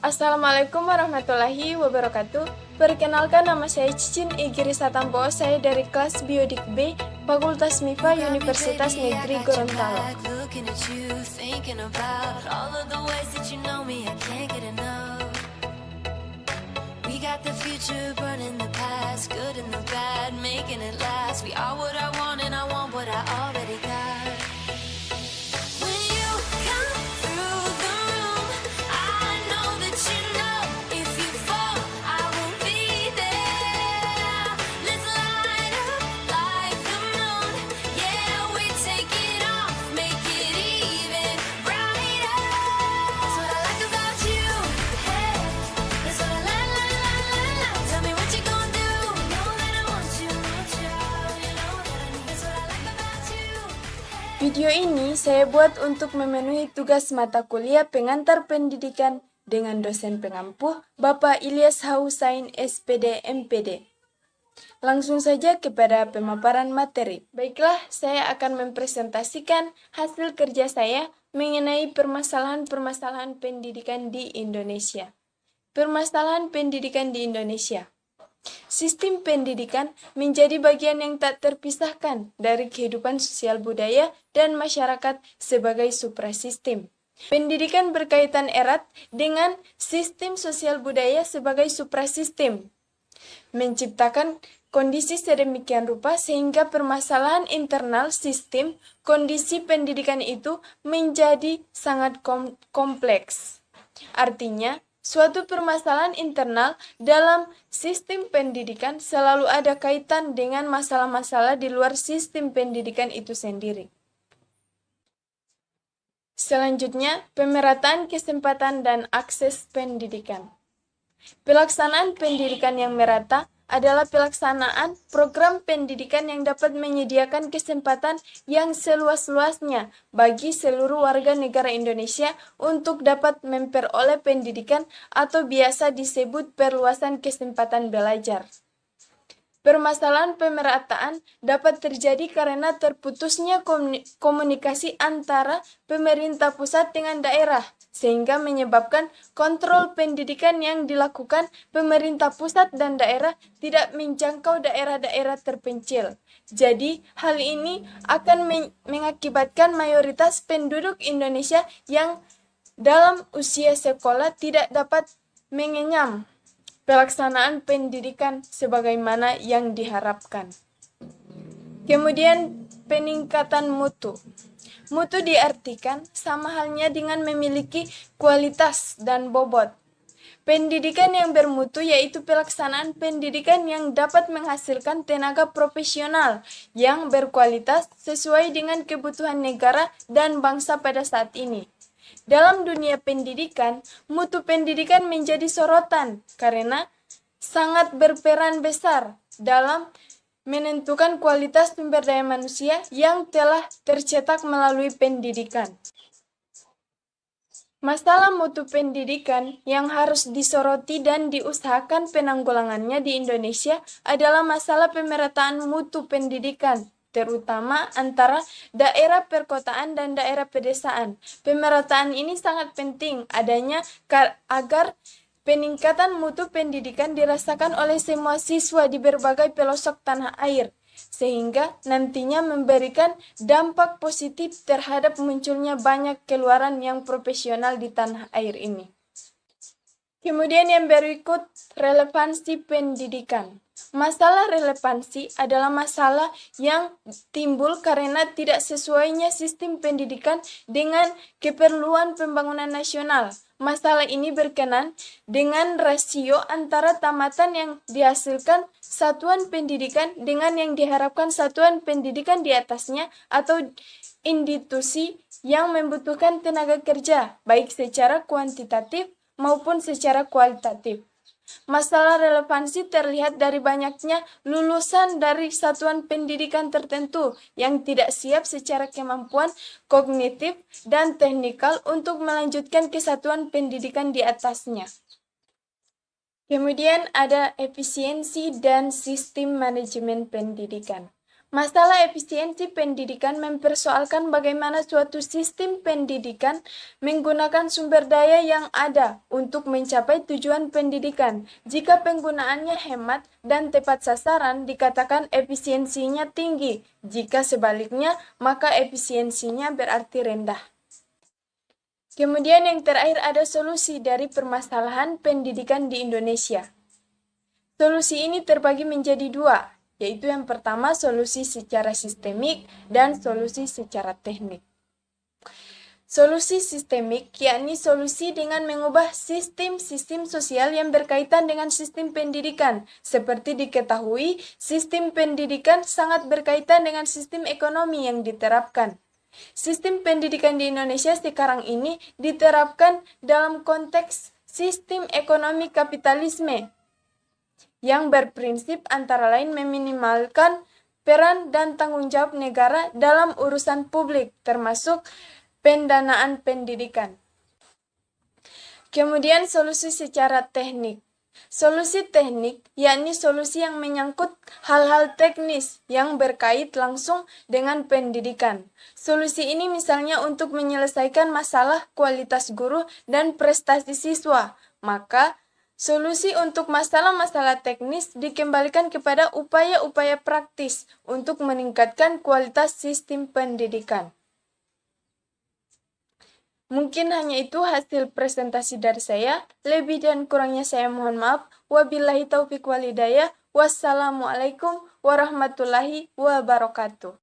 Assalamualaikum warahmatullahi wabarakatuh. Perkenalkan, nama saya Cicin Igiri Satampo. Saya dari kelas Biodik B, Fakultas MIPA Universitas Negeri Gorontalo. Video ini saya buat untuk memenuhi tugas mata kuliah pengantar pendidikan dengan dosen pengampu Bapak Ilyas Husain SPD MPD. Langsung saja kepada pemaparan materi. Baiklah, saya akan mempresentasikan hasil kerja saya mengenai permasalahan-permasalahan pendidikan di Indonesia. Permasalahan pendidikan di Indonesia. Sistem pendidikan menjadi bagian yang tak terpisahkan dari kehidupan sosial budaya dan masyarakat sebagai suprasistem. Pendidikan berkaitan erat dengan sistem sosial budaya sebagai suprasistem, menciptakan kondisi sedemikian rupa sehingga permasalahan internal sistem kondisi pendidikan itu menjadi sangat kompleks. Artinya, suatu permasalahan internal dalam sistem pendidikan selalu ada kaitan dengan masalah-masalah di luar sistem pendidikan itu sendiri. Selanjutnya, pemerataan kesempatan dan akses pendidikan. Pelaksanaan pendidikan yang merata adalah pelaksanaan program pendidikan yang dapat menyediakan kesempatan yang seluas-luasnya bagi seluruh warga negara Indonesia untuk dapat memperoleh pendidikan atau biasa disebut perluasan kesempatan belajar. Permasalahan pemerataan dapat terjadi karena terputusnya komunikasi antara pemerintah pusat dengan daerah, sehingga menyebabkan kontrol pendidikan yang dilakukan pemerintah pusat dan daerah tidak menjangkau daerah-daerah terpencil. Jadi, hal ini akan mengakibatkan mayoritas penduduk Indonesia yang dalam usia sekolah tidak dapat mengenyam pelaksanaan pendidikan sebagaimana yang diharapkan. Kemudian, peningkatan mutu. Mutu diartikan sama halnya dengan memiliki kualitas dan bobot. Pendidikan yang bermutu yaitu pelaksanaan pendidikan yang dapat menghasilkan tenaga profesional yang berkualitas sesuai dengan kebutuhan negara dan bangsa pada saat ini. Dalam dunia pendidikan, mutu pendidikan menjadi sorotan karena sangat berperan besar dalam menentukan kualitas sumber daya manusia yang telah tercetak melalui pendidikan. Masalah mutu pendidikan yang harus disoroti dan diusahakan penanggulangannya di Indonesia adalah masalah pemerataan mutu pendidikan, terutama antara daerah perkotaan dan daerah pedesaan. Pemerataan ini sangat penting adanya agar peningkatan mutu pendidikan dirasakan oleh semua siswa di berbagai pelosok tanah air, sehingga nantinya memberikan dampak positif terhadap munculnya banyak keluaran yang profesional di tanah air ini. Kemudian yang berikut, relevansi pendidikan. Masalah relevansi adalah masalah yang timbul karena tidak sesuainya sistem pendidikan dengan keperluan pembangunan nasional. Masalah ini berkenaan dengan rasio antara tamatan yang dihasilkan satuan pendidikan dengan yang diharapkan satuan pendidikan di atasnya atau institusi yang membutuhkan tenaga kerja, baik secara kuantitatif maupun secara kualitatif. Masalah relevansi terlihat dari banyaknya lulusan dari satuan pendidikan tertentu yang tidak siap secara kemampuan kognitif dan teknikal untuk melanjutkan ke satuan pendidikan di atasnya. Kemudian ada efisiensi dan sistem manajemen pendidikan. Masalah efisiensi pendidikan mempersoalkan bagaimana suatu sistem pendidikan menggunakan sumber daya yang ada untuk mencapai tujuan pendidikan. Jika penggunaannya hemat dan tepat sasaran, dikatakan efisiensinya tinggi. Jika sebaliknya, maka efisiensinya berarti rendah. Kemudian yang terakhir ada solusi dari permasalahan pendidikan di Indonesia. Solusi ini terbagi menjadi dua, yaitu yang pertama solusi secara sistemik dan solusi secara teknik. Solusi sistemik yakni solusi dengan mengubah sistem-sistem sosial yang berkaitan dengan sistem pendidikan. Seperti diketahui, sistem pendidikan sangat berkaitan dengan sistem ekonomi yang diterapkan. Sistem pendidikan di Indonesia sekarang ini diterapkan dalam konteks sistem ekonomi kapitalisme yang berprinsip antara lain meminimalkan peran dan tanggung jawab negara dalam urusan publik, termasuk pendanaan pendidikan. Kemudian solusi secara teknik. Solusi teknik yakni solusi yang menyangkut hal-hal teknis yang berkait langsung dengan pendidikan. Solusi ini misalnya untuk menyelesaikan masalah kualitas guru dan prestasi siswa, maka solusi untuk masalah-masalah teknis dikembalikan kepada upaya-upaya praktis untuk meningkatkan kualitas sistem pendidikan. Mungkin hanya itu hasil presentasi dari saya. Lebih dan kurangnya saya mohon maaf. Wabillahi taufiq wal hidayah. Wassalamualaikum warahmatullahi wabarakatuh.